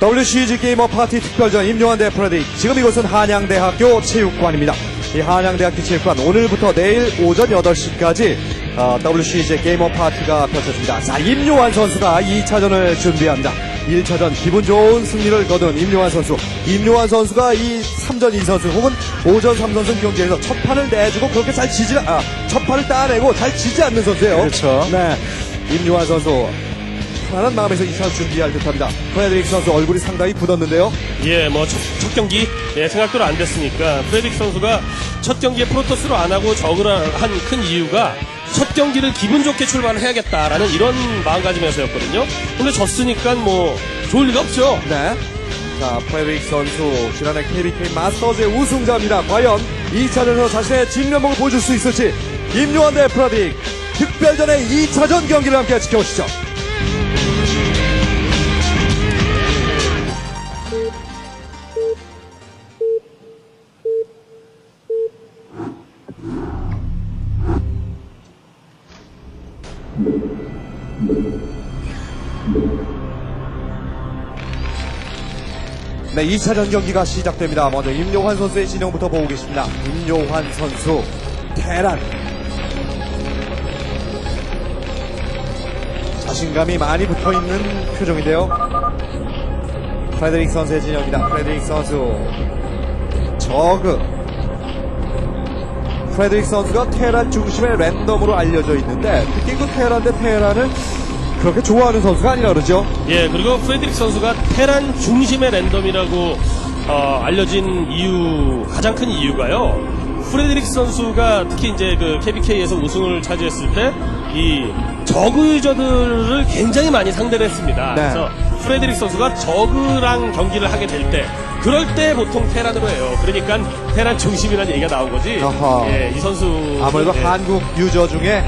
WCG 게이머 파티 특별전 임요환 대 프레딕. 지금 이곳은 한양대학교 체육관입니다. 이 한양대학교 체육관 오늘부터 내일 오전 8시까지 WCG 게이머 파티가 펼쳐집니다. 자, 임요환 선수가 2차전을 준비합니다. 1차전 기분 좋은 승리를 거둔 임요환 선수. 임요환 선수가 이 3전 2선승 혹은 5전 3선승 경기에서 첫 판을 내주고 그렇게 잘 첫 판을 따내고 잘 지지 않는 선수예요. 그렇죠. 네. 임요환 선수. 편안한 마음에서 2차전 준비할 듯합니다. 프레드릭 선수 얼굴이 상당히 굳었는데요. 예, 뭐 첫 경기 생각대로 안 됐으니까 프레딕 선수가 첫 경기에 프로토스로 안 하고 적을 한 큰 이유가 첫 경기를 기분 좋게 출발을 해야겠다라는 이런 마음가짐에서였거든요. 근데 졌으니까 뭐 좋을 리가 없죠. 네. 자, 프레드릭 선수 지난해 KBK 마스터즈의 우승자입니다. 과연 2차전에서 자신의 진면목을 보여줄 수 있을지 임요환 대 프레드릭 특별전의 2차전 경기를 함께 지켜보시죠. 네, 2차전 경기가 시작됩니다. 먼저 임요환 선수의 진영부터 보고 계십니다. 임요환 선수, 테란. 자신감이 많이 붙어있는 표정인데요. 프레드릭 선수의 진영입니다. 프레드릭 선수, 저그. 프레드릭 선수가 테란 중심의 랜덤으로 알려져 있는데 특히 그 테란 대 테란을 그렇게 좋아하는 선수가 아니라 그러죠. 예, 그리고 프레드릭 선수가 테란 중심의 랜덤이라고 알려진 이유, 가장 큰 이유가요. 프레드릭 선수가 특히 이제 그 KBK에서 우승을 차지했을 때 이 저그 유저들을 굉장히 많이 상대를 했습니다. 네. 그래서 프레드릭 선수가 저그랑 경기를 하게 될 때 그럴 때 보통 테란으로 해요. 그러니까 테란 중심이라는 얘기가 나온 거지. 아하. 예, 이 선수 아무래도 한국 유저 중에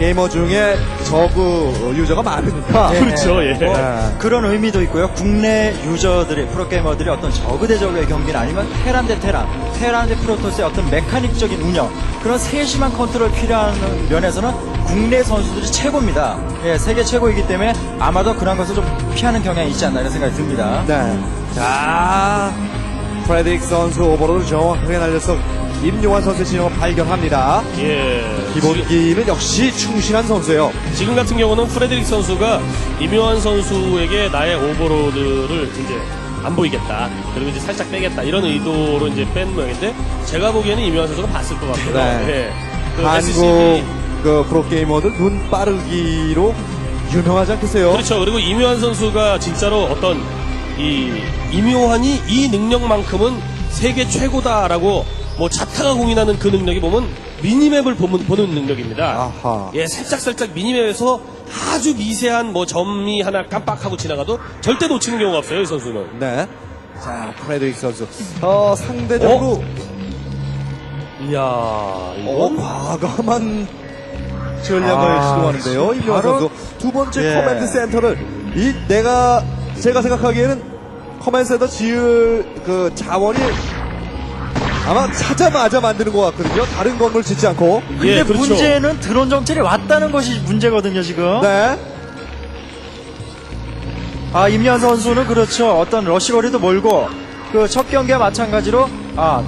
게이머 중에 저그 유저가 많으니까. 네. 그렇죠. 예. 뭐 네. 그런 의미도 있고요. 국내 유저들이 프로게이머들이 어떤 저그 대 저그의 경기는 아니면 테란 대 테란, 테란 대 프로토스의 어떤 메카닉적인 운영 그런 세심한 컨트롤 필요한 면에서는 국내 선수들이 최고입니다. 예, 세계 최고이기 때문에 아마도 그런 것을 좀 피하는 경향이 있지 않나 이런 생각이 듭니다. 네. 자, 프레드릭 선수 오버로드 정확하게 날려서 임요환 선수의 진영을 발견합니다. 예. 기본기는 역시 충실한 선수예요. 지금 같은 경우는 프레드릭 선수가 임요환 선수에게 나의 오버로드를 이제 안 보이겠다. 그리고 이제 살짝 빼겠다. 이런 의도로 이제 뺀 모양인데 제가 보기에는 임요환 선수가 봤을 것 같고요. 네. 예. 그 한국 SCB 그 프로게이머들 눈 빠르기로 유명하지 않겠어요? 그렇죠. 그리고 임요환 선수가 진짜로 어떤 임요환이 이 능력만큼은 세계 최고다라고 뭐 자타가 공인하는 그 능력이 보면 미니맵을 보는 능력입니다. 아하. 예, 살짝 미니맵에서 아주 미세한 뭐 점이 하나 깜빡하고 지나가도 절대 놓치는 경우가 없어요, 이 선수는. 네. 자, 프레드릭 선수. 상대적으로 이야, 이건 과감한 전략을 시도하는데요. 임요환 바로- 선수. 두 번째 예. 커맨드 센터를 제가 생각하기에는 커맨드 센터 지을 그 자원이 아마 찾자마자 만드는 것 같거든요. 다른 건물 짓지 않고. 근데 예, 그렇죠. 문제는 드론 정찰이 왔다는 것이 문제거든요, 지금. 네. 임현 선수는 그렇죠. 어떤 러시거리도 멀고 그 첫 경기와 마찬가지로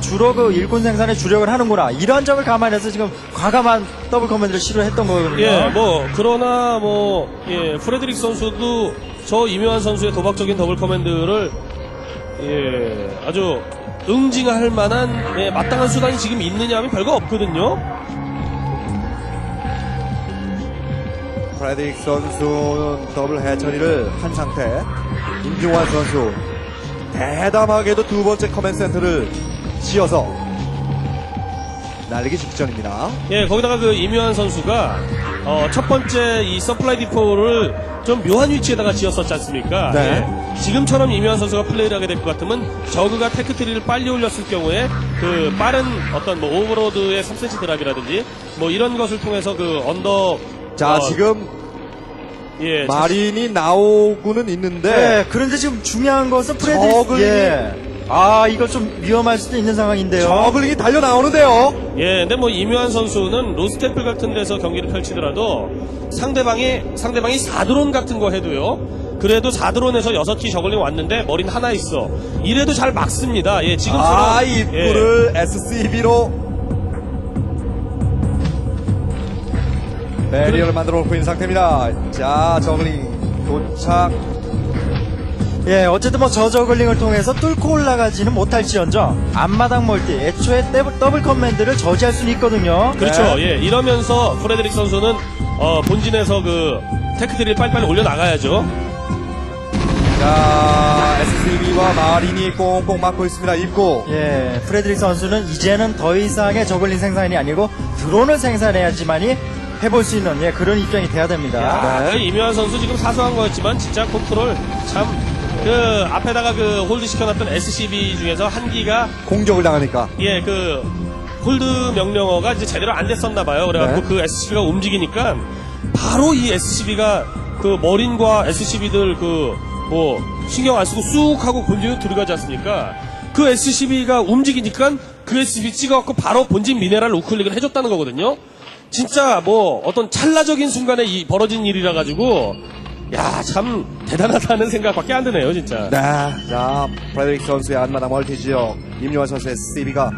주로 그 일꾼 생산에 주력을 하는구나. 이런 점을 감안해서 지금 과감한 더블 커맨드를 시도했던 거거든요. 예, 뭐 그러나 프레드릭 선수도 저 임요환 선수의 도박적인 더블 커맨드를 아주 응징할 만한 마땅한 수단이 지금 있느냐 하면 별거 없거든요. 프레드릭 선수는 더블 해처리를 한 상태. 임요환 선수 대담하게도 두 번째 커맨드 센터를 지어서 날리기 직전입니다. 예, 거기다가 그 임요환 선수가 첫 번째 이 서플라이 디포를 좀 묘한 위치에다가 지었었지 않습니까? 네. 예, 지금처럼 임요환 선수가 플레이를 하게 될 것 같으면 저그가 테크트리를 빨리 올렸을 경우에 그 빠른 어떤 뭐 오버로드의 3cm 드랍이라든지 뭐 이런 것을 통해서 그 언더 자, 지금 예, 마린이 나오고는 있는데 네, 그런데 지금 중요한 것은 프레드릭 저글링이 아, 이거 좀 위험할 수도 있는 상황인데요. 저글링이 달려 나오는데요. 예, 근데 뭐 이묘한 선수는 로스테플 같은 데서 경기를 펼치더라도 상대방이 4드론 같은 거 해도요. 그래도 4드론에서 6기 저글링 왔는데 머린 하나 있어. 이래도 잘 막습니다. 예, 지금처럼 입구를 SCB로 배리어를 만들어 놓고 있는 상태입니다. 자, 저글링 도착. 예, 어쨌든 뭐 저 저글링을 통해서 뚫고 올라가지는 못할지언정 앞마당 멀티, 애초에 더블 커맨드를 저지할 수는 있거든요. 그렇죠. 네. 예, 이러면서 프레드릭 선수는 본진에서 그 테크트리를 빨리빨리 올려 나가야죠. 자, SCB와 마린이 꽁꽁 막고 있습니다. 입구. 예, 프레드릭 선수는 이제는 더 이상의 저글링 생산이 아니고 드론을 생산해야지만이 해볼 수 있는 그런 입장이 돼야 됩니다. 아, 이묘한 선수 지금 사소한 거였지만 진짜 컨트롤 참 그 앞에다가 그 홀드 시켜놨던 SCB 중에서 한 기가 공격을 당하니까. 예 그 홀드 명령어가 이제 제대로 안 됐었나 봐요. 그래갖고 네. 그 SCB가 움직이니까 바로 이 SCB가 그 머린과 SCB들 그 뭐 신경 안 쓰고 쑥 하고 본진으로 들어가지 않습니까? 그 SCB가 움직이니까 그 SCB 찍어갖고 바로 본진 미네랄 우클릭을 해줬다는 거거든요. 진짜 뭐 어떤 찰나적인 순간에 이 벌어진 일이라 가지고 야 참 대단하다는 생각밖에 안 드네요 진짜. 네. 자, 프레드릭 선수의 안마당 멀티 지역. 임요환 선수의 SCB가.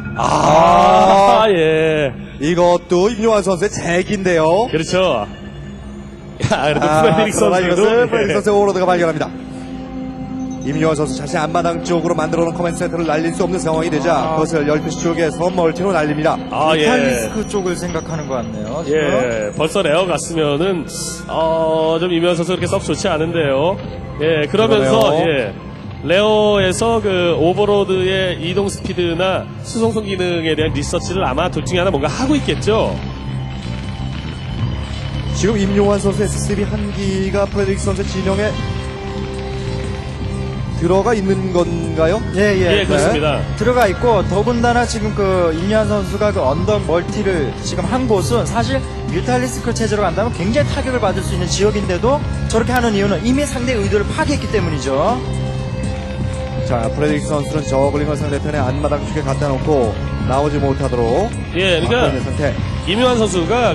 예. 이것도 임요환 선수의 재기인데요. 그렇죠. 야, 그래도 프레드릭 그러나 이것을 선수도 프레드릭 선수의 오로드가 발견합니다. 임요환 선수 자신의 앞마당 쪽으로 만들어놓은 커맨드 센터를 날릴 수 없는 상황이 되자 그것을 12시 쪽에서 멀티로 날립니다. 예. 메탈리스크 쪽을 생각하는 것 같네요. 지금. 예, 벌써 레어 갔으면은 좀 이면 선수 그렇게 썩 좋지 않은데요. 예, 그러면서 그러네요. 예. 레어에서 그 오버로드의 이동 스피드나 수송성 기능에 대한 리서치를 아마 둘 중에 하나 뭔가 하고 있겠죠. 지금 임요환 선수의 SCB 한 기가 프레드릭 선수의 진영에 들어가 있는 건가요? 예, 그렇습니다. 들어가 있고 더군다나 지금 그 임현 선수가 그 언덕 멀티를 지금 한 곳은 사실 뮤탈리스크 체제로 간다면 굉장히 타격을 받을 수 있는 지역인데도 저렇게 하는 이유는 이미 상대의 의도를 파악했기 때문이죠. 자, 프레드릭 선수는 저글링을 상대편의 안마당 쪽에 갖다 놓고 나오지 못하도록 예, 막고 그러니까 있는 상태. 이묘한 선수가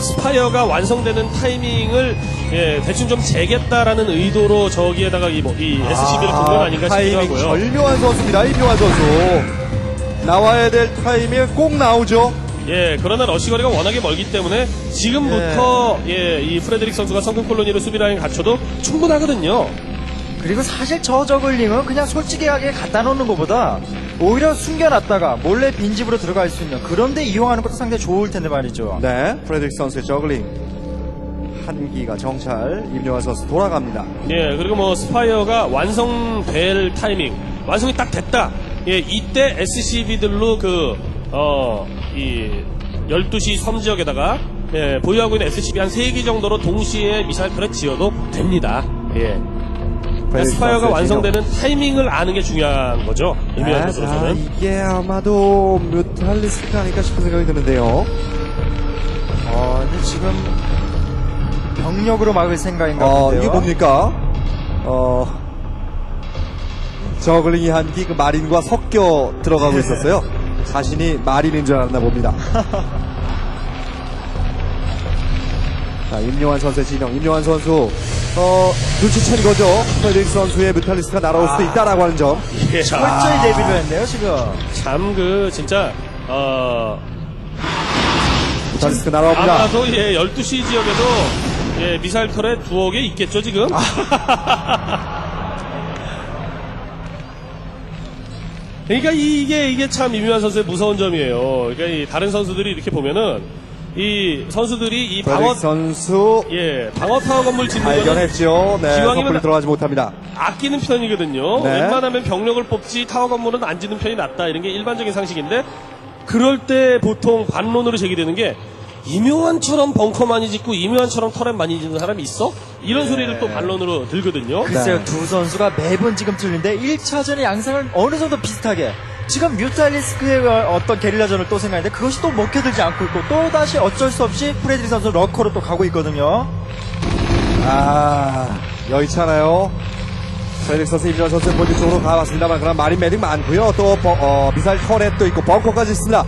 스파이어가 완성되는 타이밍을 대충 좀 재겠다라는 의도로 저기에다가 이 SCB를 둔 건 아닌가 싶기도 타이밍 하고요. 절묘한 선수입니다. 임요환 선수. 나와야 될 타이밍에 꼭 나오죠. 예, 그러나 러시거리가 워낙에 멀기 때문에 지금부터 이 프레드릭 선수가 성큼 콜로니로 수비 라인 갖춰도 충분하거든요. 그리고 사실 저 저글링은 그냥 솔직하게 갖다 놓는 것보다 오히려 숨겨놨다가 몰래 빈집으로 들어갈 수 있는 그런데 이용하는 것도 상당히 좋을 텐데 말이죠. 네, 프레드릭 선수의 저글링 한 기가 정찰. 임요환 선수 돌아갑니다. 예, 그리고 뭐 스파이어가 완성될 타이밍, 완성이 딱 됐다. 예, 이때 SCB들로 이 12시 섬 지역에다가 보유하고 있는 SCB 한 3기 정도로 동시에 미사일을 지어도 됩니다. 예. 스파이어가 완성되는 타이밍을 아는 게 중요한 거죠. 임요한 선수는. 이게 아마도 뮤탈리스크가 아닐까 싶은 생각이 드는데요. 근데 지금 병력으로 막을 생각인 것 같은데요. 이게 뭡니까? 저글링이 한 기 그 마린과 섞여 들어가고 있었어요. 자신이 마린인 줄 알았나 봅니다. 자, 임요환 선수의 진영. 임요환 선수, 눈치챈 거죠. 프레드릭 선수의 뮤탈리스크가 날아올 수도 있다라고 하는 점. 예. 철저히 대비를 했네요, 지금. 참 진짜 뮤탈리스크 날아옵니다. 아마도 12시 지역에도 미사일 털에 두어 개 있겠죠 지금. 그러니까 이게 참 이묘한 선수의 무서운 점이에요. 그러니까 이 다른 선수들이 이렇게 보면은 이 선수들이 이 프레드릭 선수 방어 타워 건물 짓는 거는 발견했죠. 네, 기왕이면 섣불리 들어가지 못합니다. 아끼는 편이거든요. 네. 웬만하면 병력을 뽑지 타워 건물은 안 짓는 편이 낫다 이런 게 일반적인 상식인데 그럴 때 보통 반론으로 제기되는 게 이묘한처럼 벙커 많이 짓고 이묘한처럼 터렛 많이 짓는 사람이 있어? 이런 소리를 또 반론으로 들거든요. 글쎄요, 네. 두 선수가 매번 지금 틀린데 1차전의 양상을 어느 정도 비슷하게 지금 뮤탈리스크의 어떤 게릴라전을 또 생각했는데 그것이 또 먹혀들지 않고 있고 또 다시 어쩔 수 없이 프레드릭 선수 러커로 또 가고 있거든요. 여의치 않아요. 프레드릭 선수, 임요환 선수 본진 쪽으로 가봤습니다만, 그럼 마린 메딕 많고요. 또 미사일 터렛도 있고 벙커까지 있습니다.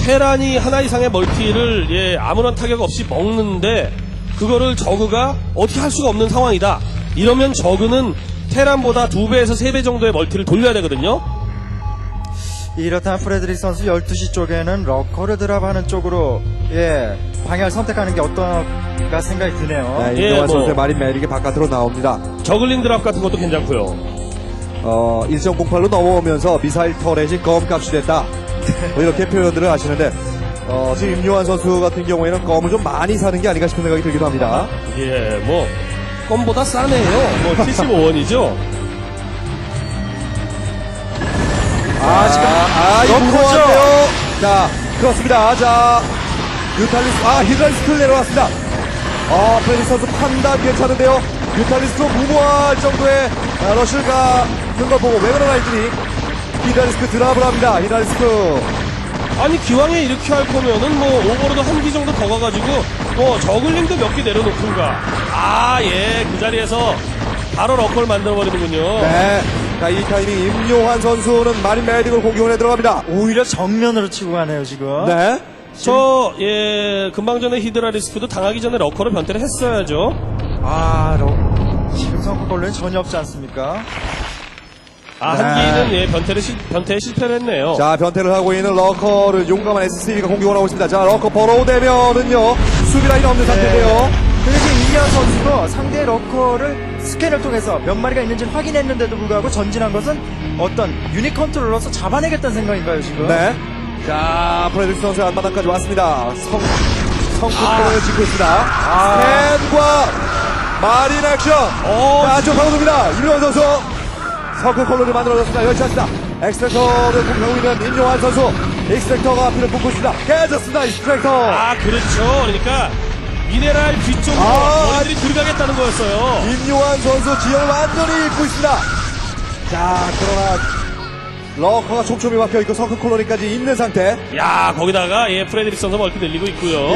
테란이 하나 이상의 멀티를 예, 아무런 타격 없이 먹는데 그거를 저그가 어떻게 할 수가 없는 상황이다. 이러면 저그는 테란보다 2배에서 3배 정도의 멀티를 돌려야 되거든요. 이렇다면 프레드릭 선수 12시 쪽에는 러커를 드랍하는 쪽으로 방향을 선택하는 게 어떤가 생각이 드네요. 네, 예, 임요환 뭐. 선수의 마린 메딕이 바깥으로 나옵니다. 저글링 드랍 같은 것도 괜찮고요. 1.08로 넘어오면서 미사일 터렛이 껌값이 됐다. 뭐 이렇게 표현들을 하시는데, 지금 임요환 선수 같은 경우에는 껌을 좀 많이 사는 게 아닌가 싶은 생각이 들기도 합니다. 예, 뭐 껌보다 싸네요. 뭐 75원이죠. 이거 너무 무서워요. 자, 그렇습니다. 자, 히드라리스크 내려왔습니다. 프레디 선수 판단 괜찮은데요. 뮤탈리스크 무모할 정도의 러쉬를 가는 걸 보고 왜 그러나 했더니 히드라리스크 드랍을 합니다. 히드라리스크. 아니 기왕에 이렇게 할 거면은 뭐 오버로드 한 기 정도 더 가가지고 뭐 저글링도 몇 개 내려놓든가. 그 자리에서 바로 러커를 만들어버리는군요. 네. 자, 이 타이밍 임요환 선수는 마린 메딕을 공격을 해 들어갑니다. 오히려 정면으로 치고 가네요, 지금. 네. 금방 전에 히드라 리스크도 당하기 전에 러커를 변태를 했어야죠. 지금 성과걸로는 전혀 없지 않습니까? 한기는 변태에 실패를 했네요. 자, 변태를 하고 있는 러커를 용감한 SCB가 공격을 하고 있습니다. 자, 러커 버로우되면은요, 수비라인 없는 상태인데요. 그리고 이현 선수도 상대 러커를 스캔을 통해서 몇 마리가 있는지 확인했는데도 불구하고 전진한 것은 어떤 유닛 컨트롤러서 잡아내겠다는 생각인가요, 지금? 네. 자, 프레드릭 선수의 앞마당까지 왔습니다. 성공을 짓고 있습니다. 스탠과 마린 액션. 자, 파고듭니다. 임요환 선수. 서클 컬러를 만들어줬습니다. 열차입니다. 엑스트랙터를 공격하고 있는 임요환 선수. 엑스트랙터가 앞을 뽑고 있습니다. 깨졌습니다. 엑스트랙터. 그렇죠. 그러니까 미네랄 뒤쪽으로 머리들이 들어가겠다는 거였어요. 임요환 선수 지형을 완전히 잊고 있습니다. 자, 그러나 러커가 촘촘히 막혀있고 서클 콜로니까지 있는 상태. 거기다가 프레드릭 선수 멀티 늘리고 있고요.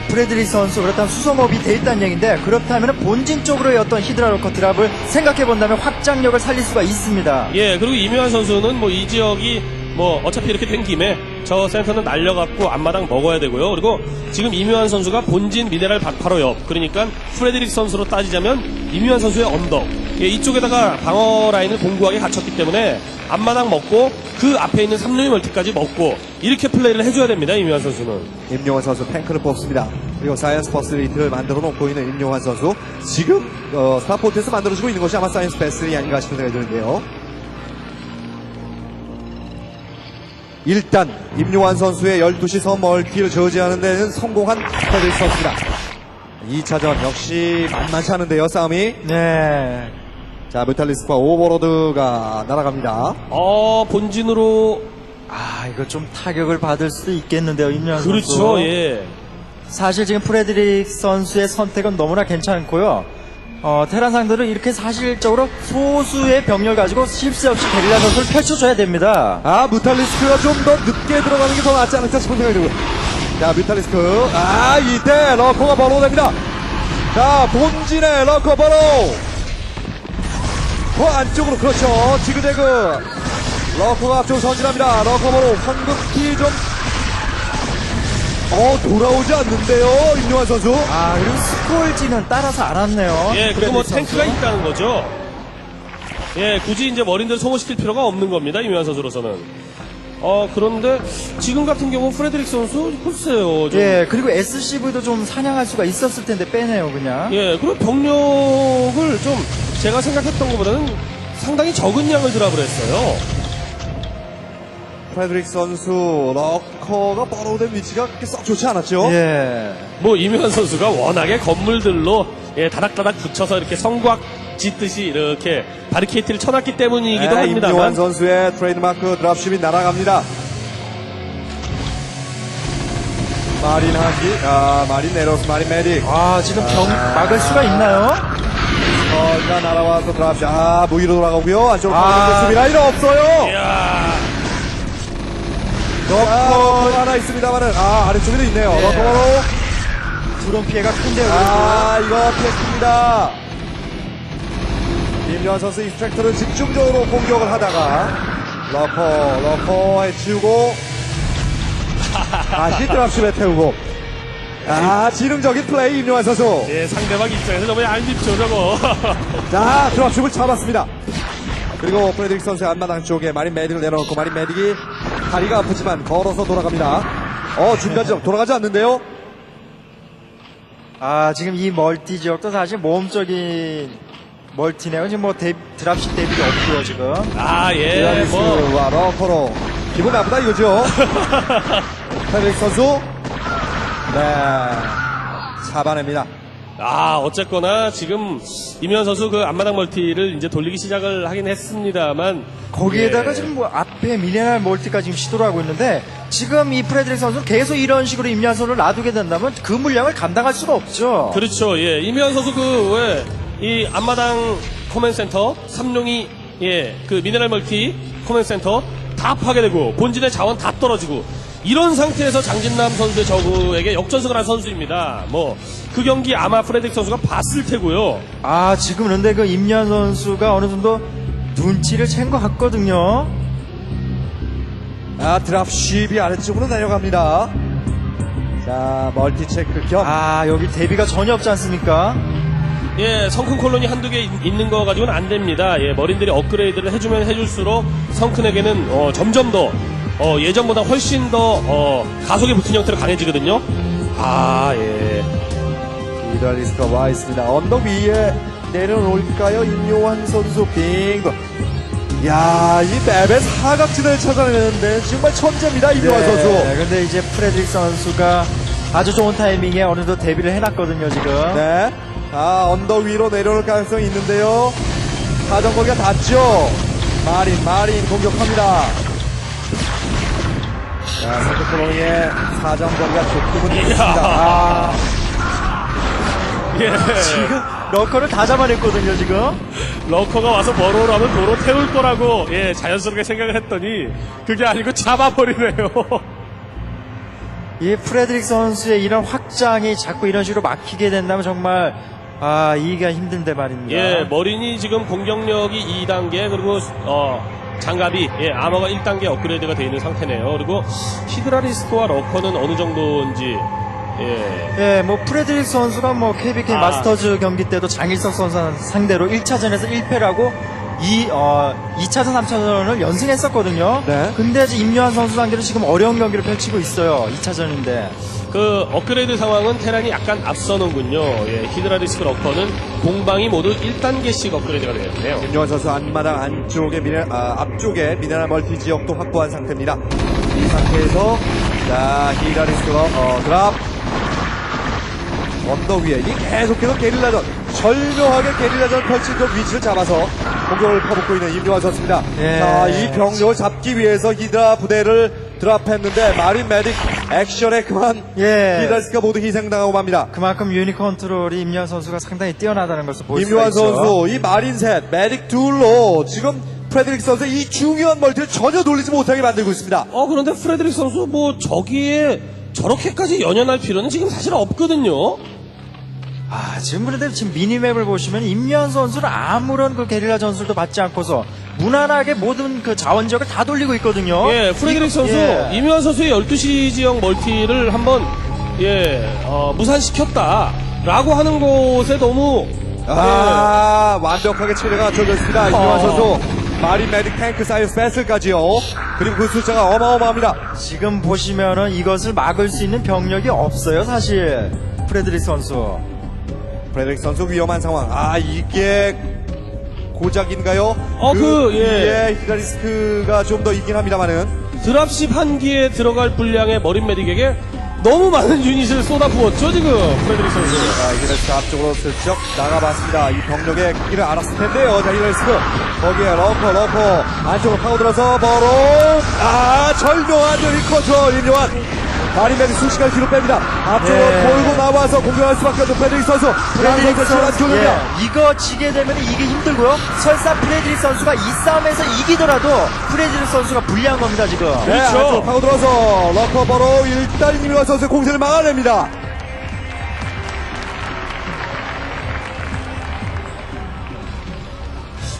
프레드릭 선수 그렇다면 수소업이 돼 있다는 얘기인데 그렇다면 본진 쪽으로의 어떤 히드라 러커 드랍을 생각해본다면 확장력을 살릴 수가 있습니다. 그리고 이묘한 선수는 뭐 이 지역이 뭐 어차피 이렇게 된 김에 저 센터는 날려갖고 앞마당 먹어야 되고요. 그리고 지금 이묘한 선수가 본진 미네랄 바로 옆, 그러니까 프레드릭 선수로 따지자면 이묘한 선수의 언덕, 이쪽에다가 방어 라인을 공고하게 갖췄기 때문에 앞마당 먹고 그 앞에 있는 3루미 멀티까지 먹고 이렇게 플레이를 해줘야 됩니다. 이묘한 선수는. 임요환 선수 탱크를 뽑습니다. 그리고 사이언스 버스리트를 만들어 놓고 있는 임요환 선수. 지금 스타포트에서 만들어지고 있는 것이 아마 사이언스 버스리 아닌가 싶은 생각이 드는데요. 일단 임요환 선수의 12시 선 멀티를 저지하는 데는 성공한 프레드릭 선수입니다. 2차전 역시 만만치 않은데요, 싸움이. 네. 자, 뮤탈리스크와 오버로드가 날아갑니다. 본진으로. 이거 좀 타격을 받을 수도 있겠는데요, 임현 선수. 그렇죠, 사실 지금 프레드릭 선수의 선택은 너무나 괜찮고요. 테란 상대로 이렇게 사실적으로 소수의 병력을 가지고 실수 없이 게릴라 전술을 펼쳐줘야 됩니다. 뮤탈리스크가 좀 더 늦게 들어가는 게 더 낫지 않을까 싶은 생각이 들고요. 자, 뮤탈리스크. 이때 러커가 버로우 됩니다. 자, 본진의 러커 버로우. 안쪽으로, 그렇죠. 지그재그. 러커가 앞쪽으로 선진합니다. 러커 버로우. 황급히 좀, 돌아오지 않는데요, 임요환 선수. 그리고 스콜지는 따라서 알았네요. 그리고 뭐 탱크가 있다는 거죠. 굳이 이제 머린들 소모시킬 필요가 없는 겁니다. 이묘한 선수로서는. 그런데 지금 같은 경우 프레드릭 선수 글쎄요. 좀. 그리고 SCV도 좀 사냥할 수가 있었을 텐데 빼네요, 그냥. 그리고 병력을 좀 제가 생각했던 것보다는 상당히 적은 양을 드랍을 했어요. 프레드릭 선수, 러커가 버로우된 위치가 그렇게 썩 좋지 않았죠? 뭐 이묘한 선수가 워낙에 건물들로 다닥다닥 붙여서 이렇게 성곽 짓듯이 이렇게 바리케이트를 쳐놨기 때문이기도 합니다만. 임요환 선수의 트레이드마크 드랍십이 날아갑니다. 마린 한기, 마린 내려서 마린 메딕. 지금 막을 수가 있나요? 일단 날아와서 드랍십. 무기로 돌아가고요. 안쪽으로 가는데 수비 라인 없어요. 러커 하나 있습니다만은, 아래쪽에도 있네요. 러커로. 드론 피해가 큰데요. 이거 피했습니다. 임요한 선수 익스트랙터를 집중적으로 공격을 하다가 러커 해치우고 다시 드랍십에 태우고 지능적인 플레이 임요한 선수. 예, 상대방 입장에서 너무 얄밉죠, 저거. 자, 드랍십을 잡았습니다. 그리고 프레드릭 선수의 앞마당 쪽에 마린 메딕을 내려놓고 마린 메딕이 다리가 아프지만 걸어서 돌아갑니다. 중간지점 돌아가지 않는데요. 지금 이 멀티 지역도 사실 모험적인 멀티네요. 지금 뭐 드랍십 대비가 없고요, 지금. 예, 뭐. 드라리스와 러커로 기분 나쁘다 이거죠. 프레드릭 선수 잡아냅니다. 어쨌거나 지금 임현 선수 그 앞마당 멀티를 이제 돌리기 시작을 하긴 했습니다만 거기에다가 예. 지금 뭐 앞에 미네랄 멀티까지 지금 시도를 하고 있는데 지금 이 프레드릭 선수는 계속 이런 식으로 임야선을 놔두게 된다면 그 물량을 감당할 수가 없죠. 그렇죠. 예, 임현 선수 왜 이 앞마당 커맨드 센터, 삼룡이 그 미네랄 멀티 커맨드 센터 다 파괴되고 본진의 자원 다 떨어지고 이런 상태에서 장진남 선수의 저그에게 역전승을 한 선수입니다. 뭐 그 경기 아마 프레드릭 선수가 봤을 테고요. 지금 그런데 그 임현 선수가 어느 정도 눈치를 챈 것 같거든요. 드랍십이 아래쪽으로 내려갑니다. 자, 멀티 체크 겸. 여기 대비가 전혀 없지 않습니까? 예, 성큰 콜론이 한두 개 있는 거 가지고는 안 됩니다. 예, 머린들이 업그레이드를 해주면 해줄수록 성큰에게는 점점 더 예전보다 훨씬 더 가속에 붙은 형태로 강해지거든요. 예. 히드라리스크가 와 있습니다. 언덕 위에 내려놓을까요? 임요한 선수 빙고. 이 맵의 사각지대를 찾아내는데 정말 천재입니다, 임요한 선수. 근데 이제 프레드릭 선수가 아주 좋은 타이밍에 어느 정도 대비를 해놨거든요, 지금. 네. 언덕 위로 내려올 가능성이 있는데요. 사정거기가 닿죠. 마린 공격합니다. 자, 선수코로니의 사정거기가 조금은 있습니다. 예. 지금 러커를 다 잡아냈거든요, 지금. 러커가 와서 뭐로 하면 도로 태울 거라고 자연스럽게 생각을 했더니 그게 아니고 잡아버리네요. 이 프레드릭 선수의 이런 확장이 자꾸 이런 식으로 막히게 된다면 정말 이기가 힘든데 말입니다. 예, 머린이 지금 공격력이 2단계 그리고 장갑이 아머가 1단계 업그레이드가 되어 있는 상태네요. 그리고 히드라리스크와 러커는 어느 정도인지 뭐 프레드릭 선수가 뭐 KBK 마스터즈 경기 때도 장일석 선수 상대로 1차전에서 1패를 하고 2차전, 3차전을 연승했었거든요. 네. 근데 이제 임요한 선수 상대로 지금 어려운 경기를 펼치고 있어요. 2차전인데. 그 업그레이드 상황은 테란이 약간 앞서는군요. 히드라리스크 러커는 공방이 모두 1단계씩 업그레이드가 되었네요. 임요한 선수 앞마당 안쪽에 앞쪽에 미네랄 멀티 지역도 확보한 상태입니다. 이 상태에서 히드라리스크가 드랍 언덕 위에 계속해서 게릴라전 절묘하게 게릴라전 펼친 그 위치를 잡아서 공격을 퍼붓고 있는 임요한 선수입니다. 이 병력을 잡기 위해서 히드라 부대를 드랍했는데 마린 메딕 액션에 그만 히드라리스크가 모두 희생당하고 맙니다. 그만큼 유닛 컨트롤이 임요한 선수가 상당히 뛰어나다는 것을 볼 수가 임요한 있죠. 선수 이 마린 셋 메딕 둘로 지금 프레드릭 선수의 이 중요한 멀티를 전혀 돌리지 못하게 만들고 있습니다. 그런데 프레드릭 선수 저기에 저렇게까지 연연할 필요는 지금 사실 없거든요. 지금 그런데 지금 미니맵을 보시면 임요한 선수는 아무런 그 게릴라 전술도 받지 않고서 무난하게 모든 그 자원 지역을 다 돌리고 있거든요. 프레드릭 선수, 임요한 선수의 12시 지역 멀티를 한번 무산시켰다라고 하는 곳에 너무 완벽하게 체제가 갖춰져 있습니다. 임요한 선수 마린 메딕 탱크 사이언스 배슬까지요. 그리고 그 숫자가 어마어마합니다. 지금 보시면은 이것을 막을 수 있는 병력이 없어요, 사실. 프레드릭 선수. 프레드릭 선수 위험한 상황. 이게 고작인가요? 히드라리스크가 좀 더 있긴 합니다만은. 드랍십 한 기에 들어갈 분량의 머린 메딕에게 너무 많은 유닛을 쏟아부었죠, 지금 프레드릭 선수. 히드라리스크 앞쪽으로 슬쩍 나가봤습니다. 이 병력의 크기를 알았을 텐데요. 히드라리스크 거기에 러커 안쪽으로 파고들어서 절묘한 유닛 컨트롤 임요한. 마린 메딕 순식간에 뒤로 뺍니다. 앞쪽으로 돌고 나와서 공격할 수밖에 없는 프레드릭 선수. 이거 지게 되면 이게 힘들고요. 설사 프레드릭 선수가 이 싸움에서 이기더라도 프레드릭 선수가 불리한 겁니다, 지금. 안쪽으로 파고들어서 러커버로 일단 임요한 선수의 공세를 막아냅니다.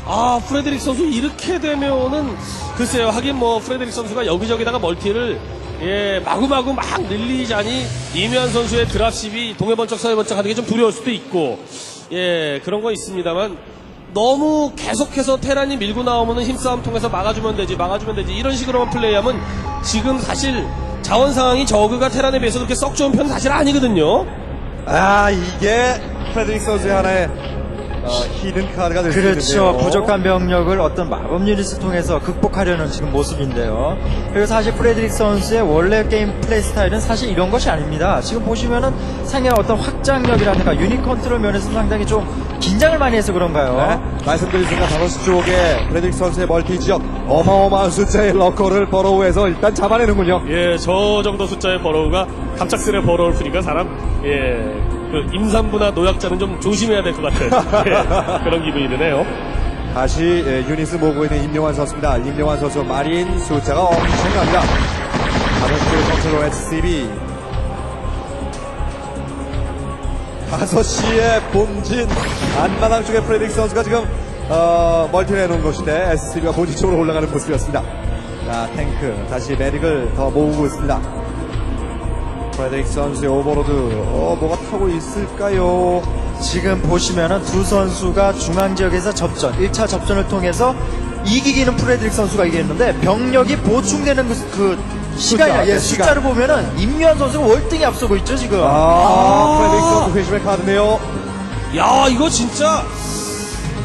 아, 프레드릭 선수 이렇게 되면은 글쎄요. 하긴 뭐 프레드릭 선수가 여기저기다가 멀티를 마구마구 막 늘리자니 이면 선수의 드랍십이 동해번쩍 서해번쩍 하는 게 좀 두려울 수도 있고 그런 거 있습니다만 너무 계속해서 테란이 밀고 나오면은 힘싸움 통해서 막아주면 되지 이런 식으로만 플레이하면 지금 사실 자원 상황이 저그가 테란에 비해서 그렇게 썩 좋은 편은 사실 아니거든요. 아, 이게 프레드릭 선수의 하나의 히든 카드가 될 수 있는데요. 그렇죠. 부족한 병력을 어떤 마법 유닛을 통해서 극복하려는 지금 모습인데요. 그리고 사실 프레드릭 선수의 원래 게임 플레이 스타일은 사실 이런 것이 아닙니다. 지금 보시면은 상당히 어떤 확장력이라든가 유닛 컨트롤 면에서 상당히 좀 긴장을 많이 해서 그런가요? 네, 말씀드린 순간 5시 쪽에 프레드릭 선수의 멀티 지역 어마어마한 숫자의 러커를 버로우에서 일단 잡아내는군요. 저 정도 숫자의 버러우가 갑작스레 버러울 뿐이니까 사람, 그 임산부나 노약자는 좀 조심해야 될 것 같은 그런 기분이 드네요. 다시 유닛을 모으고 있는 임용환 선수입니다. 임용환 선수 마린 숫자가 엄청납니다. 5시 컨트롤 SCB 5시에 본진 안마당 쪽에 프레드릭 선수가 지금 멀티를 해놓은 것인데 SCB가 본진 쪽으로 올라가는 모습이었습니다. 자, 탱크 다시 메딕을 더 모으고 있습니다. 프레드릭 선수의 오버로드 뭐가 타고 있을까요? 지금 보시면은 두 선수가 중앙 지역에서 접전, 1차 접전을 통해서 이기기는 프레드릭 선수가 이겼는데 병력이 보충되는 그 시간이나 숫자, 숫자를 보면은 임요한 선수가 월등히 앞서고 있죠 지금. 프레드릭 선수 회심의 카드네요. 야, 이거 진짜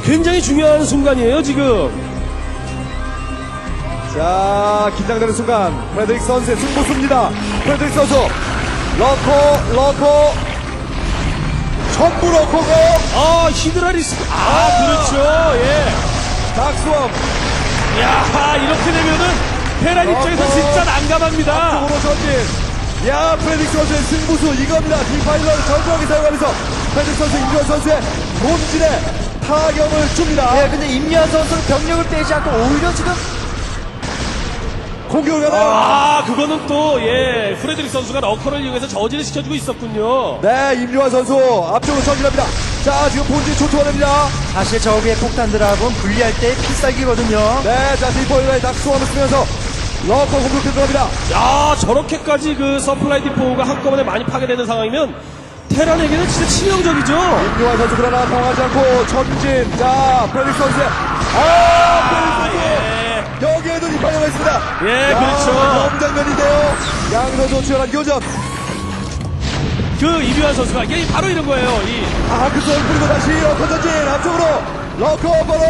굉장히 중요한 순간이에요, 지금. 자, 긴장되는 순간 프레드릭 선수의 승부수입니다. 프레드릭 선수 러커 전부 러커고 히드라리스. 그렇죠. 닥스웜 야, 이렇게 되면은 테란 입장에서 진짜 난감합니다. 앞쪽으로 전진. 야, 프레드릭 선수의 승부수 이겁니다. 디파일러를 전투하게 사용하면서 프레드릭 선수 임요한 선수의 본진에 타격을 줍니다. 근데 임요한 선수는 병력을 빼지 않고 오히려 지금 공격을 가나요? 그거는 또, 프레드릭 선수가 러커를 이용해서 저지를 시켜주고 있었군요. 네, 임요한 선수 앞쪽으로 전진합니다. 자, 지금 본진 초토화됩니다. 사실 저기의 폭탄들하고는 분리할 때 필살기거든요. 네, 자, 디포일러의 닥스웜을 쓰면서 러커 공격해 들어갑니다. 야, 저렇게까지 그 서플라이 디포가 한꺼번에 많이 파괴되는 상황이면 테란에게는 진짜 치명적이죠. 임요한 선수 그러나 당하지 않고 전진. 자, 프레드릭 선수의 프레드릭 선수. 여기에도 디파일러가 있습니다. 그렇죠. 명장면인데요. 양 선수 치열한 교전. 그 이규환 선수가 바로 이런 거예요. 그걸 뿌리고 다시 러커 전진. 앞쪽으로 러커 바로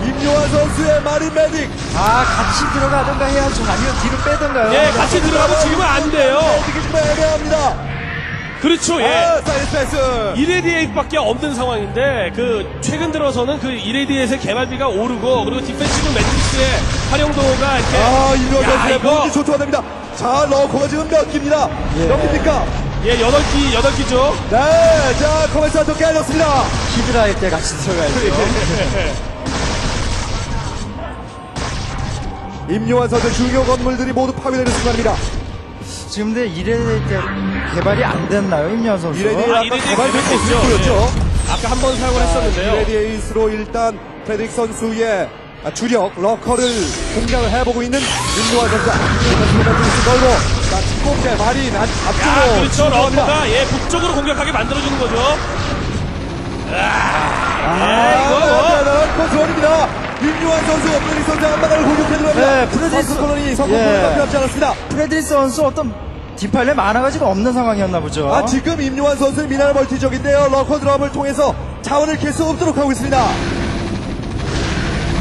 임요한 선수의 마린 메딕. 같이 들어가든가 해야죠. 아니면 뒤로 빼든가요. 같이 들어가면 지금은 안 돼요. 이게 정말 애매합니다. 그렇죠. 사이드 패스. 이레디에이트밖에 없는 상황인데 최근 들어서는 그 이레디에이트의 개발비가 오르고 그리고 디펜시브 매트릭스의 활용도가 이렇게 임요한 선수의 이거 본진 초토화됩니다. 자, 러커가 지금 몇 기입니다. 몇 기입니까? 8기죠. 네, 자, 커맨스 한통 깨졌습니다. 히드라일 때 같이 들어가야죠. 임요한 선수 중요 건물들이 모두 파괴되는 순간입니다. 지금 근데 이레디에이트 때 개발이 안 됐나요, 임요한 선수? 이레디에이트 개발됐고 있죠. 있고요. 아까 한 번 사용을 했었는데요. 이레디에이스로 일단 프레드릭 선수의 주력 러커를 공략을 해보고 있는 임요한 선수가 걸고 자, 진공제 마린 앞쪽으로 그렇죠. 진동합니다. 러커가 북쪽으로 공격하게 만들어주는 거죠. 컨트롤입니다. 임요한 선수, 프레드릭 선수 한바닥을 공격해 들어갑니다. 프레드릭 콜론이 성공을 남지 않았습니다. 프레드릭 선수 어떤 디파일러 만화가 지금 없는 상황이었나 보죠. 지금 임요한 선수의 미나를 멀티적인데요. 러커 드랍을 통해서 자원을 깰 수 없도록 하고 있습니다.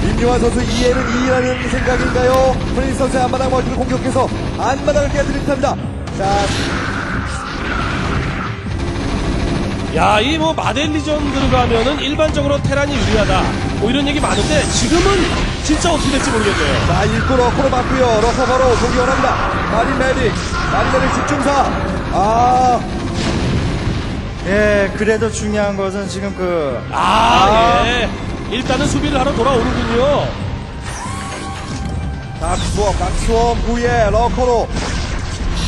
임요한 선수 이해는 2라는 생각인가요? 프레드릭 선수의 안마당 멀티를 공격해서 안마당을 깨뜨릴 듯합니다. 자, 이 마델리전 들어가면은 일반적으로 테란이 유리하다. 이런 얘기 많은데 지금은 진짜 어떻게 될지 모르겠네요. 자, 일구 러커로 맞고요. 러커 바로 공기 원합니다. 마린 메딕 집중사. 그래도 중요한 것은 지금 일단은 수비를 하러 돌아오는군요. 박수엄 후에 러커로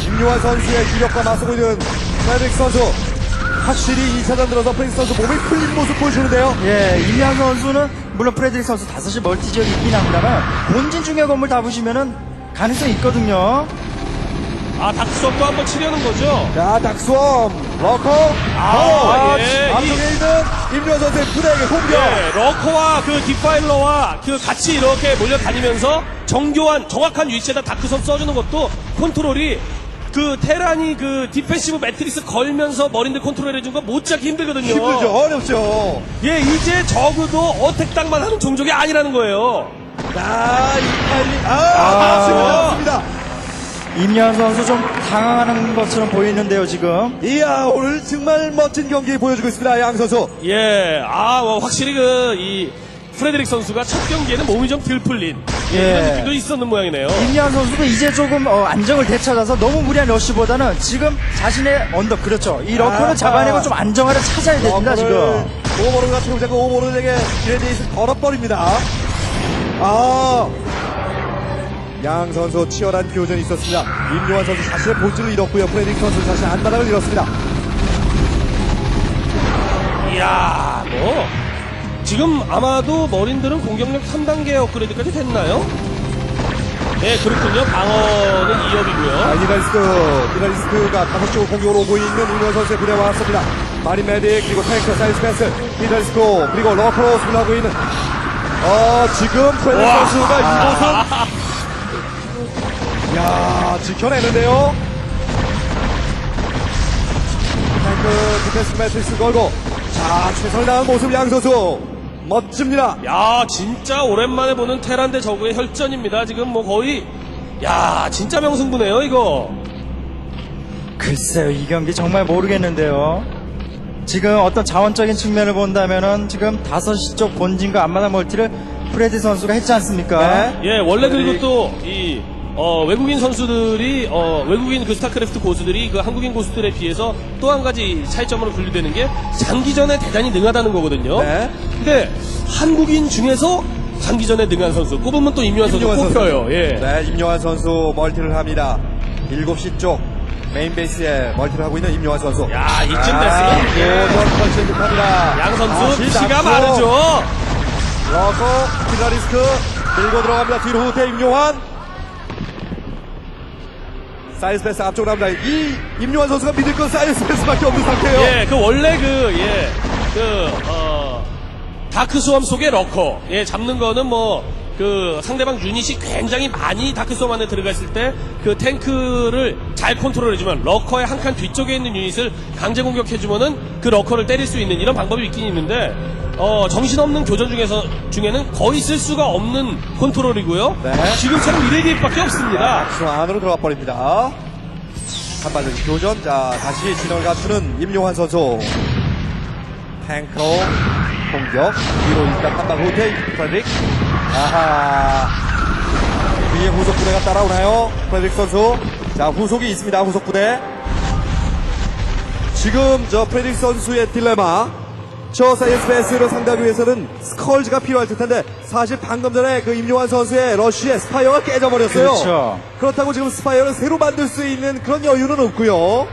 임요한 선수의 주력과 맞서고 있는 프레드릭 선수. 확실히 2차전 들어서 프레드릭 선수 몸이 풀린 모습 보여주는데요. 임요한 선수는 물론 프레드릭 선수 5시 멀티 지역이 있긴 합니다만 본진 중요 건물 다 보시면은 가능성이 있거든요. 아, 닥스업도 한번 치려는 거죠? 자, 닥스웜, 러커, 예. 앞쪽에 있는 임요환 선수의 부대에게 공격. 예, 러커와 그 디파일러와 그 같이 이렇게 몰려다니면서 정교한, 정확한 위치에다 다크섬 써주는 것도 컨트롤이 그 테란이 그 디펜시브 매트릭스 걸면서 머린들 컨트롤 해준 거 못 잡기 힘들거든요. 힘들죠, 어렵죠. 예, 이제 적어도 어택당만 하는 종족이 아니라는 거예요. 자, 이탈리, 맞습니다. 임요환 선수 좀 당황하는 것처럼 보이는데요, 지금. 이야, 오늘 정말 멋진 경기 보여주고 있습니다, 양 선수. 예, 확실히 이 프레드릭 선수가 첫 경기에는 몸이 좀 덜 풀린 이런 느낌도 있었는 모양이네요. 임요환 선수도 이제 조금 안정을 되찾아서 너무 무리한 러쉬보다는 지금 자신의 언덕, 그렇죠. 이 러커를 잡아내고 좀 안정화를 찾아야 됩니다, 지금. 오버로드 같은 경우 자꾸 오버로드에게 기레데이스 걸어버립니다. 양 선수 치열한 교전이 있었습니다. 임요환 선수 자신의 본질을 잃었고요. 프레드릭 선수 자신의 안마당을 잃었습니다. 이야, 지금 아마도 머린들은 공격력 3단계 업그레이드까지 됐나요? 네, 그렇군요. 방어는 2업이고요. 히달리스크가 5쪽 공격으로 오고 있는 임요환 선수의 부대에 왔습니다. 마린 메딕, 그리고 탱크, 사이스 펜스, 히달리스크, 그리고 러커로 승하고 있는, 지금 프레드릭 선수가 이곳은, 야, 지켜내는데요. 탱크, 디펜스 매트리스 걸고, 자, 최선을 다한 모습 양 선수. 멋집니다. 야, 진짜 오랜만에 보는 테란 대 저그의 혈전입니다. 지금 거의, 야, 진짜 명승부네요, 이거. 글쎄요, 이 경기 정말 모르겠는데요. 지금 어떤 자원적인 측면을 본다면은 지금 5시 쪽 본진과 앞마당 멀티를 프레드 선수가 했지 않습니까? 네. 예, 원래 그리고 또, 외국인 선수들이, 외국인 그 스타크래프트 고수들이 그 한국인 고수들에 비해서 또 한 가지 차이점으로 분류되는 게 장기전에 대단히 능하다는 거거든요. 네. 근데 한국인 중에서 장기전에 능한 선수, 꼽으면 또 임요환 선수 임요환 꼽혀요. 예. 네, 임요환 선수 멀티를 합니다. 7시 쪽 메인 베이스에 멀티를 하고 있는 임요환 선수. 야, 이쯤 됐으면, 오전 펄싱 합니다. 양 선수 피가 마르죠. 러커, 히달리스크 밀고 들어갑니다. 뒤로 후퇴 임요환. 사이언스 패스 앞쪽으로 합니다. 이 임요환 선수가 믿을 건 사이언스 패스밖에 없는 상태예요. 예, 원래 다크 수험 속의 러커. 예, 잡는 거는 상대방 유닛이 굉장히 많이 다크 수험 안에 들어갔을 때 그 탱크를 잘 컨트롤해주면 러커의 한 칸 뒤쪽에 있는 유닛을 강제 공격해주면은 그 러커를 때릴 수 있는 이런 방법이 있긴 있는데, 정신없는 교전 중에는 거의 쓸 수가 없는 컨트롤이고요. 네. 지금처럼 이레디밖에 없습니다. 수 안으로 들어가 버립니다. 한반적인 교전. 자, 다시 진영을 갖추는 임요환 선수. 탱크로 공격. 뒤로 일단 한방 후퇴. 프레드릭. 위에 후속 부대가 따라오나요? 프레드릭 선수. 자, 후속이 있습니다. 후속 부대. 지금 프레드릭 선수의 딜레마. 저 사이언스 베이스를 상대하기 위해서는 스컬즈가 필요할 텐데, 사실 방금 전에 그 임요환 선수의 러쉬에 스파이어가 깨져버렸어요. 그렇죠. 그렇다고 지금 스파이어를 새로 만들 수 있는 그런 여유는 없고요.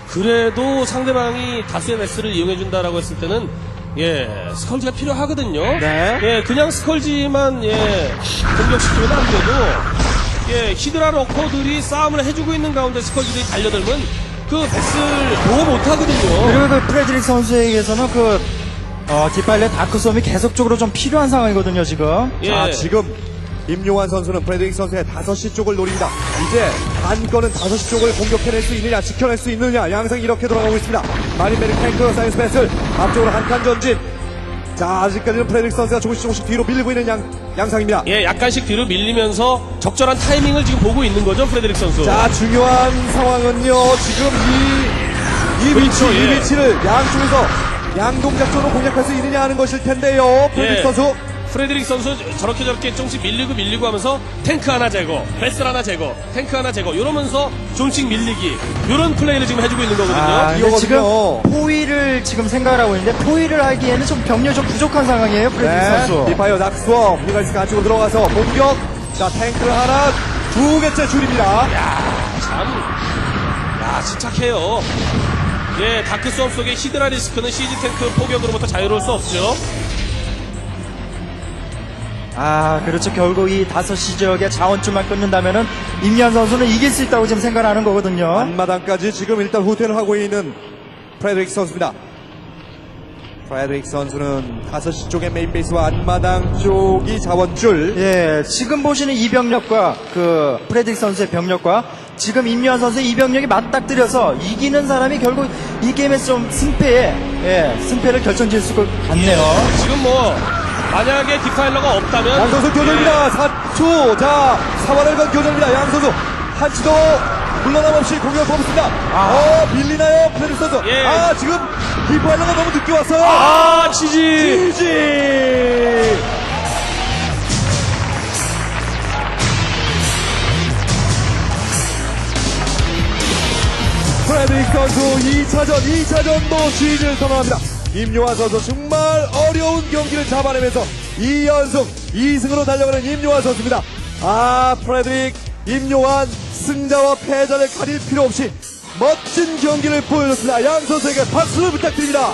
그래도 상대방이 다수의 매스를 이용해준다라고 했을 때는, 스컬지가 필요하거든요. 네. 그냥 스컬지만, 공격시키면 안 되고, 히드라 러커들이 싸움을 해주고 있는 가운데 스컬지들이 달려들면 그 베스를 보호 못하거든요. 그리고 그 프레드릭 선수에게서는 디파일러 다크솜이 계속적으로 좀 필요한 상황이거든요, 지금. 자, 지금 임요환 선수는 프레드릭 선수의 5시 쪽을 노립니다. 이제 관건은 5시 쪽을 공격해낼 수 있느냐, 지켜낼 수 있느냐, 양상이 이렇게 돌아가고 있습니다. 마린 메딕 탱크, 사이언스 패스, 앞쪽으로 한 칸 전진. 자, 아직까지는 프레드릭 선수가 조금씩 뒤로 밀리고 있는 양상입니다. 약간씩 뒤로 밀리면서 적절한 타이밍을 지금 보고 있는 거죠, 프레드릭 선수. 자, 중요한 상황은요, 지금 그렇죠, 이 위치를 양쪽에서 양동작전으로 공략할 수 있느냐 하는 것일 텐데요, 프레드릭 선수. 프레드릭 선수 저렇게 조금씩 밀리고 하면서 탱크 하나 제거, 베슬 하나 제거, 탱크 하나 제거, 이러면서 조금씩 밀리기, 이런 플레이를 지금 해주고 있는 거거든요. 근데 지금 포위를 지금 생각을 하고 있는데 포위를 하기에는 좀 병력이 좀 부족한 상황이에요, 프레드릭 선수. 디파이어 닥스웜, 히갈스가 안쪽으로 들어가서 공격. 자, 탱크를 하나, 2개째 줄입니다. 침착해요. 다크 수업 속의 히드라 리스크는 시즈 탱크 포격으로부터 자유로울 수 없죠. 아, 그렇죠. 결국 이 5시 지역의 자원줄만 끊는다면은 임현 선수는 이길 수 있다고 지금 생각하는 거거든요. 앞마당까지 지금 일단 후퇴를 하고 있는 프레드릭 선수입니다. 프레드릭 선수는 5시 쪽의 메인 베이스와 앞마당 쪽이 자원줄. 예, 지금 보시는 이 병력과 그 프레드릭 선수의 병력과 지금 임요한 선수의 이 병력이 맞닥뜨려서 이기는 사람이 결국 이 게임에서 좀 승패를 결정지을 수 같네요. 지금 뭐 만약에 디파일러가 없다면 양선수 교전입니다. 4초. 자, 사활을 건 교전입니다. 양선수 한치도 물러남 없이 공격을 뽑습니다. 밀리나요? 프레드릭 선수. 예. 지금 디파일러가 너무 늦게 왔어요. 치지. 프레드릭 선수 2차전도 시즌을 선언합니다. 임요환 선수 정말 어려운 경기를 잡아내면서 2연승 2승으로 달려가는 임요환 선수입니다. 프레드릭, 임요환 승자와 패자를 가릴 필요 없이 멋진 경기를 보여줬습니다. 양 선수에게 박수를 부탁드립니다.